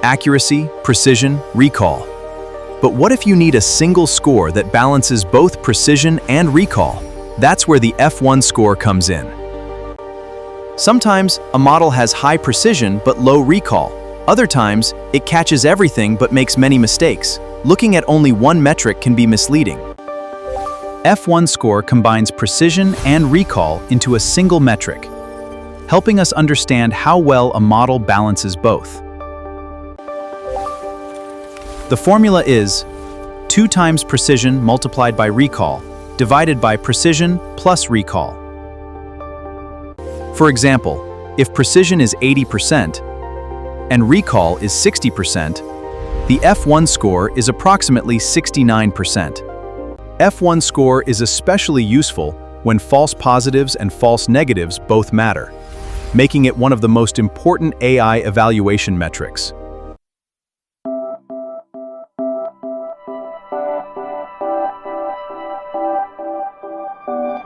accuracy, precision, recall. But what if you need a single score that balances both precision and recall? That's where the F1 score comes in. Sometimes a model has high precision but low recall. Other times, it catches everything but makes many mistakes. Looking at only one metric can be misleading. F1 score combines precision and recall into a single metric, helping us understand how well a model balances both. The formula is 2 times precision multiplied by recall, divided by precision plus recall. For example, if precision is 80% and recall is 60%, the F1 score is approximately 69%. F1 score is especially useful when false positives and false negatives both matter, making it one of the most important AI evaluation metrics.